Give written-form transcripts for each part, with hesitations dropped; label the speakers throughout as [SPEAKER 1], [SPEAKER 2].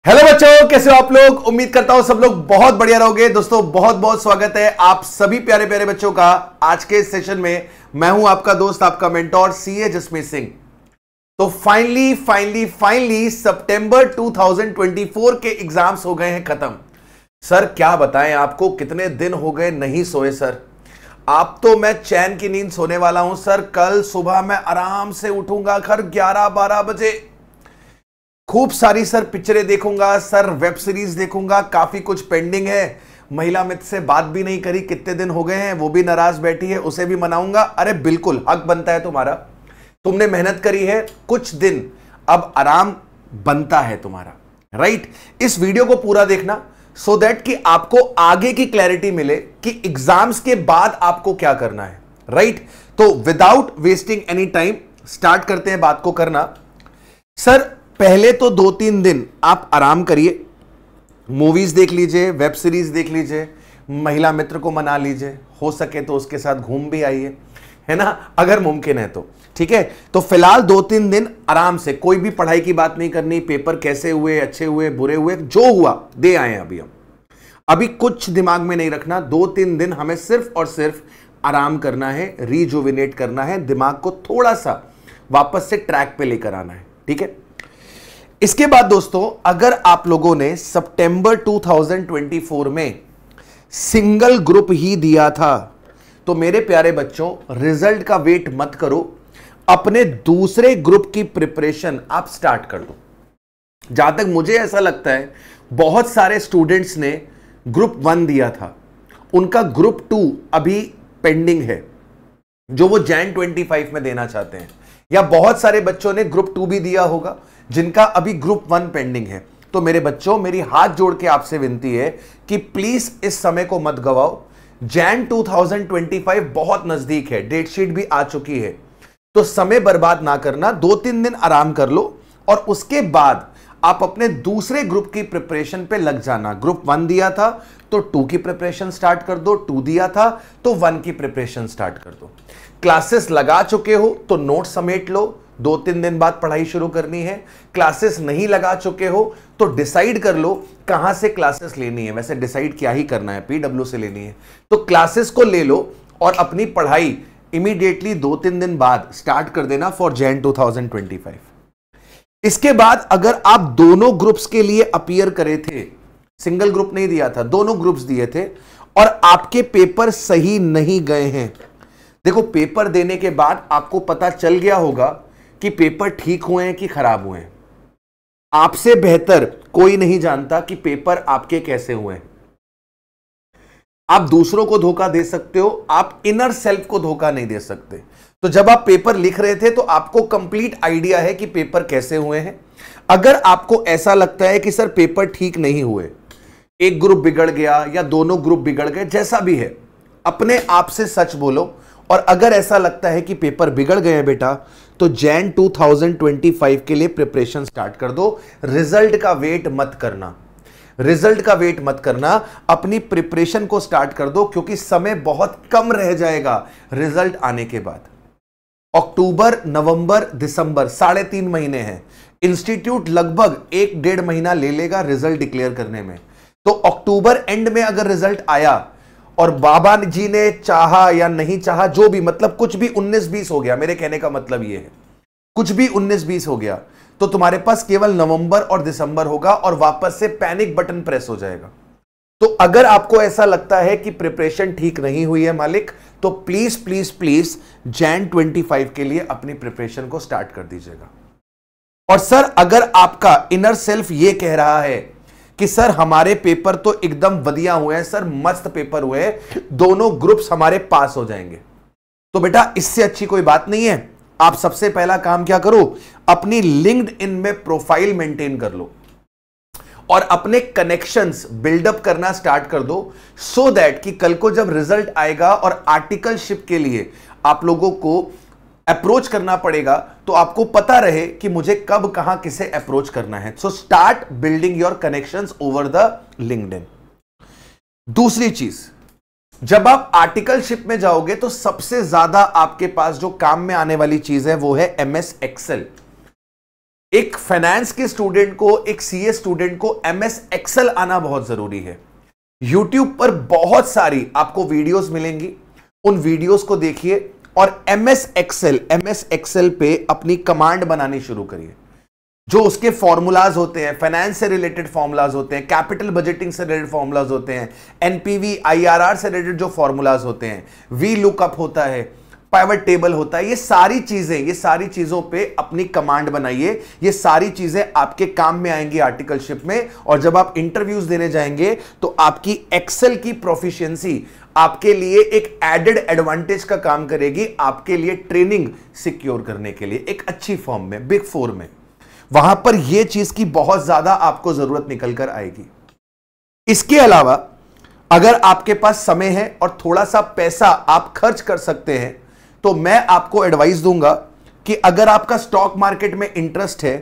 [SPEAKER 1] Hello बच्चों, कैसे हो आप लोग। उम्मीद करता हूं सब लोग बहुत बढ़िया रहोगे। दोस्तों बहुत बहुत स्वागत है आप सभी प्यारे प्यारे बच्चों का आज के सेशन में। मैं हूं आपका दोस्त, आपका मेंटोर सीए जसमीत सिंह। तो फाइनली सितंबर 2024 के एग्जाम्स हो गए हैं खत्म। सर क्या बताएं आपको, कितने दिन हो गए नहीं सोए सर। आप तो मैं चैन की नींद सोने वाला हूं सर। कल सुबह मैं आराम से उठूंगा घर 11-12 बजे। खूब सारी सर पिक्चरें देखूंगा सर, वेब सीरीज देखूंगा। काफी कुछ पेंडिंग है। महिला मित्र से बात भी नहीं करी, कितने दिन हो गए हैं, वो भी नाराज बैठी है, उसे भी मनाऊंगा। अरे बिल्कुल हक बनता है तुम्हारा, तुमने मेहनत करी है कुछ दिन, अब आराम बनता है तुम्हारा। राइट। इस वीडियो को पूरा देखना सो दैट कि आपको आगे की क्लैरिटी मिले कि एग्जाम्स के बाद आपको क्या करना है। राइट। तो without wasting any time start करते हैं बात को करना। सर पहले तो 2-3 दिन आप आराम करिए, मूवीज देख लीजिए, वेब सीरीज देख लीजिए, महिला मित्र को मना लीजिए, हो सके तो उसके साथ घूम भी आइए, है ना, अगर मुमकिन है तो। ठीक है। तो फिलहाल 2-3 दिन आराम से, कोई भी पढ़ाई की बात नहीं करनी। पेपर कैसे हुए, अच्छे हुए, बुरे हुए, जो हुआ दे आए हैं अभी हम। अभी कुछ दिमाग में नहीं रखना। 2-3 दिन हमें सिर्फ और सिर्फ आराम करना है, रिजुविनेट करना है, दिमाग को थोड़ा सा वापस से ट्रैक पे लेकर आना है। ठीक है। इसके बाद दोस्तों, अगर आप लोगों ने सितंबर 2024 में सिंगल ग्रुप ही दिया था तो मेरे प्यारे बच्चों रिजल्ट का वेट मत करो, अपने दूसरे ग्रुप की प्रिपरेशन आप स्टार्ट कर दो। जहां तक मुझे ऐसा लगता है बहुत सारे स्टूडेंट्स ने ग्रुप 1 दिया था, उनका ग्रुप 2 अभी पेंडिंग है जो वो जैन 25 में देना चाहते हैं, या बहुत सारे बच्चों ने ग्रुप 2 भी दिया होगा जिनका अभी ग्रुप 1 पेंडिंग है। तो मेरे बच्चों मेरी हाथ जोड़ के आपसे विनती है कि प्लीज इस समय को मत गवाओ। जैन 2025 बहुत नजदीक है, डेट शीट भी आ चुकी है, तो समय बर्बाद ना करना। 2-3 दिन आराम कर लो और उसके बाद आप अपने दूसरे ग्रुप की प्रिपरेशन पे लग जाना। ग्रुप 1 दिया था तो 2 की प्रिपरेशन स्टार्ट कर दो, 2 दिया था तो 1 की प्रिपरेशन स्टार्ट कर दो। क्लासेस लगा चुके हो तो नोट समेट लो, 2-3 दिन बाद पढ़ाई शुरू करनी है। क्लासेस नहीं लगा चुके हो तो डिसाइड कर लो कहां से क्लासेस लेनी है। वैसे डिसाइड क्या ही करना है, पीडब्ल्यू से लेनी है तो क्लासेस को ले लो और अपनी पढ़ाई इमीडिएटली 2-3 दिन बाद स्टार्ट कर देना फॉर जैन 2025। इसके बाद अगर आप दोनों ग्रुप्स के लिए अपीयर करे थे, सिंगल ग्रुप नहीं दिया था, दोनों ग्रुप्स दिए थे और आपके पेपर सही नहीं गए हैं, देखो पेपर देने के बाद आपको पता चल गया होगा कि पेपर ठीक हुए हैं कि खराब हुए हैं। आपसे बेहतर कोई नहीं जानता कि पेपर आपके कैसे हुए हैं। आप दूसरों को धोखा दे सकते हो, आप इनर सेल्फ को धोखा नहीं दे सकते। तो जब आप पेपर लिख रहे थे तो आपको कंप्लीट आइडिया है कि पेपर कैसे हुए हैं। अगर आपको ऐसा लगता है कि सर पेपर ठीक नहीं हुए, एक ग्रुप बिगड़ गया या दोनों ग्रुप बिगड़ गए, जैसा भी है अपने आप से सच बोलो। और अगर ऐसा लगता है कि पेपर बिगड़ गए हैं बेटा, तो जैन 2025 के लिए प्रिपरेशन स्टार्ट कर दो। रिजल्ट का वेट मत करना, रिजल्ट का वेट मत करना, अपनी प्रिपरेशन को स्टार्ट कर दो क्योंकि समय बहुत कम रह जाएगा रिजल्ट आने के बाद। अक्टूबर, नवंबर, दिसंबर 3.5 महीने हैं। इंस्टीट्यूट लगभग 1-1.5 महीना ले लेगा रिजल्ट डिक्लेयर करने में। तो अक्टूबर एंड में अगर रिजल्ट आया और बाबा जी ने चाहा या नहीं चाहा, जो भी, मतलब कुछ भी 19-20 हो गया, मेरे कहने का मतलब यह है कुछ भी 19-20 हो गया, तो तुम्हारे पास केवल नवंबर और दिसंबर होगा और वापस से पैनिक बटन प्रेस हो जाएगा। तो अगर आपको ऐसा लगता है कि प्रिपरेशन ठीक नहीं हुई है मालिक, तो प्लीज प्लीज प्लीज जैन 25 के लिए अपनी प्रिपरेशन को स्टार्ट कर दीजिएगा। और सर अगर आपका इनर सेल्फ यह कह रहा है कि सर हमारे पेपर तो एकदम बढ़िया हुए हैं, सर मस्त पेपर हुए हैं, दोनों ग्रुप्स हमारे पास हो जाएंगे, तो बेटा इससे अच्छी कोई बात नहीं है। आप सबसे पहला काम क्या करो, अपनी लिंक्डइन में प्रोफाइल मेंटेन कर लो और अपने कनेक्शंस बिल्डअप करना स्टार्ट कर दो, सो दैट कि कल को जब रिजल्ट आएगा और आर्टिकलशिप के लिए आप लोगों को अप्रोच करना पड़ेगा तो आपको पता रहे कि मुझे कब कहां किसे अप्रोच करना है। So start building your connections over the LinkedIn. दूसरी चीज, जब आप आर्टिकलशिप में जाओगे तो सबसे ज्यादा आपके पास जो काम में आने वाली चीज है वो है एमएस एक्सेल। एक फाइनेंस के स्टूडेंट को, एक सीए स्टूडेंट को एमएस एक्सेल आना बहुत जरूरी है। यूट्यूब पर बहुत सारी आपको वीडियोस मिलेंगी, उन वीडियोस को देखिए और एमएस एक्सेल पे अपनी कमांड बनानी शुरू करिए। जो उसके फॉर्मूलाज होते हैं, फाइनेंस से रिलेटेड फॉर्मूलाज होते हैं, कैपिटल बजटिंग से रिलेटेड फॉर्मूलाज होते हैं, एनपीवी आईआरआर से रिलेटेड जो फॉर्मूलाज होते हैं, वी लुकअप होता है, पाइवट टेबल होता है, ये सारी चीजों पे अपनी कमांड बनाइए। ये सारी चीजें आपके काम में आएंगी आर्टिकलशिप में, और जब आप इंटरव्यूज देने जाएंगे तो आपकी एक्सेल की प्रोफिशिएंसी आपके लिए एक एडेड एडवांटेज का काम करेगी, आपके लिए ट्रेनिंग सिक्योर करने के लिए एक अच्छी फर्म में, बिग फोर में, वहां पर यह चीज की बहुत ज्यादा आपको जरूरत निकल कर आएगी। इसके अलावा अगर आपके पास समय है और थोड़ा सा पैसा आप खर्च कर सकते हैं, तो मैं आपको एडवाइस दूंगा कि अगर आपका स्टॉक मार्केट में इंटरेस्ट है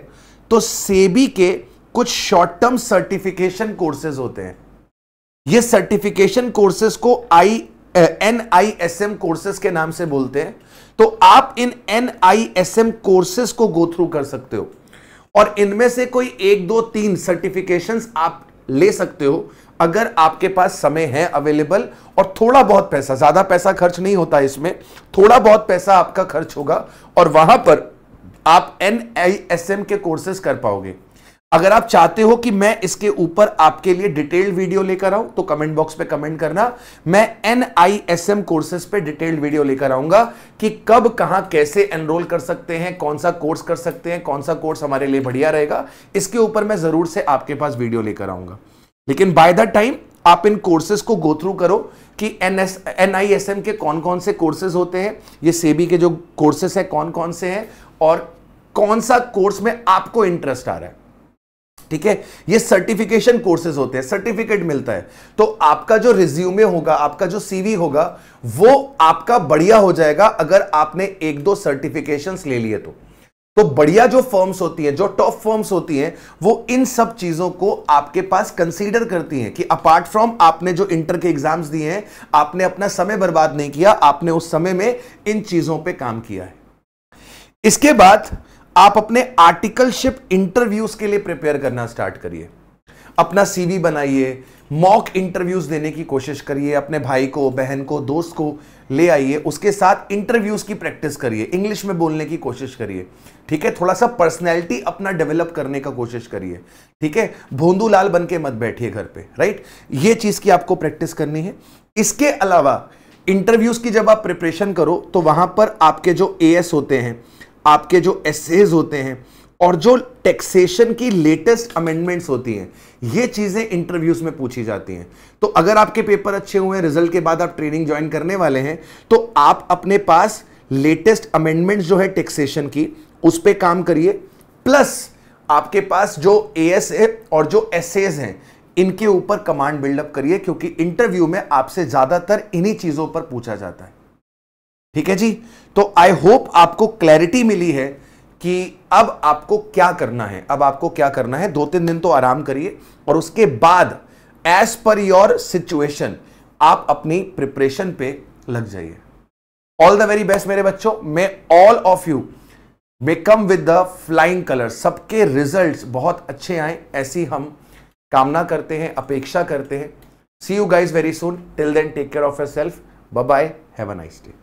[SPEAKER 1] तो सेबी के कुछ शॉर्ट टर्म सर्टिफिकेशन कोर्सेज होते हैं। ये सर्टिफिकेशन कोर्सेज को NISM कोर्सेज के नाम से बोलते हैं। तो आप इन NISM कोर्सेज को गो थ्रू कर सकते हो और इनमें से कोई 1, 2, 3 सर्टिफिकेशंस आप ले सकते हो अगर आपके पास समय है अवेलेबल और थोड़ा बहुत पैसा, ज्यादा पैसा खर्च नहीं होता इसमें, थोड़ा बहुत पैसा आपका खर्च होगा और वहां पर आप NISM के कोर्सेज कर पाओगे। अगर आप चाहते हो कि मैं इसके ऊपर आपके लिए डिटेल्ड वीडियो लेकर आऊं तो कमेंट बॉक्स पे कमेंट करना, मैं NISM कोर्सेज पे डिटेल्ड वीडियो लेकर आऊंगा कि कब कहां कैसे एनरोल कर सकते हैं, कौन सा कोर्स कर सकते हैं, कौन सा कोर्स हमारे लिए बढ़िया रहेगा, इसके ऊपर मैं जरूर से आपके पास वीडियो लेकर आऊंगा। लेकिन बाय द टाइम आप इन कोर्सेज को गो थ्रू करो कि NISM के कौन कौन से कोर्सेज होते हैं, ये सेबी के जो कोर्सेज है कौन कौन से हैं और कौन सा कोर्स में आपको इंटरेस्ट आ रहा है। ठीक है, ये सर्टिफिकेशन कोर्सेज होते हैं, सर्टिफिकेट मिलता है, तो आपका जो रिज्यूमे होगा, आपका जो सीवी होगा, वो आपका बढ़िया हो जाएगा अगर आपने 1-2 सर्टिफिकेशंस ले लिए तो बढ़िया जो फर्म्स होती हैं, जो टॉप फर्म्स होती हैं, वो इन सब चीजों को आपके पास कंसीडर करती हैं कि अपार्ट फ्रॉम आपने जो इंटर के एग्जाम्स दिए हैं, आपने अपना समय बर्बाद नहीं किया, आपने उस समय में इन चीजों पे काम किया है। इसके बाद आप अपने आर्टिकलशिप इंटरव्यूज के लिए प्रिपेयर करना स्टार्ट करिए। अपना सीवी बनाइए, मॉक इंटरव्यूज देने की कोशिश करिए, अपने भाई को, बहन को, दोस्त को ले आइए, उसके साथ इंटरव्यूज की प्रैक्टिस करिए, इंग्लिश में बोलने की कोशिश करिए। ठीक है, थोड़ा सा पर्सनैलिटी अपना डेवलप करने का कोशिश करिए। ठीक है, भोंदू लाल बन के मत बैठिए घर पे, राइट, ये चीज की आपको प्रैक्टिस करनी है। इसके अलावा इंटरव्यूज की जब आप प्रिपरेशन करो तो वहां पर आपके जो AS होते हैं, आपके जो एसेज होते हैं और जो टैक्सेशन की लेटेस्ट अमेंडमेंट्स होती हैं, ये चीजें इंटरव्यूज में पूछी जाती हैं। तो अगर आपके पेपर अच्छे हुए हैं, रिजल्ट के बाद आप ट्रेनिंग ज्वाइन करने वाले हैं, तो आप अपने पास लेटेस्ट अमेंडमेंट्स जो है टैक्सेशन की, उस पे काम करिए, प्लस आपके पास जो AS है और जो एसेज हैं, इनके ऊपर कमांड बिल्डअप करिए, क्योंकि इंटरव्यू में आपसे ज्यादातर इन्हीं चीजों पर पूछा जाता है। ठीक है जी, तो आई होप आपको क्लैरिटी मिली है कि अब आपको क्या करना है। अब आपको क्या करना है, 2-3 दिन तो आराम करिए और उसके बाद एज पर योर सिचुएशन आप अपनी प्रिपरेशन पे लग जाइए। ऑल द वेरी बेस्ट मेरे बच्चों। May all of you may come with the flying colour, सबके रिजल्ट्स बहुत अच्छे आए, ऐसी हम कामना करते हैं, अपेक्षा करते हैं। See you guys very soon, till then take care of yourself, bye bye, have a nice day.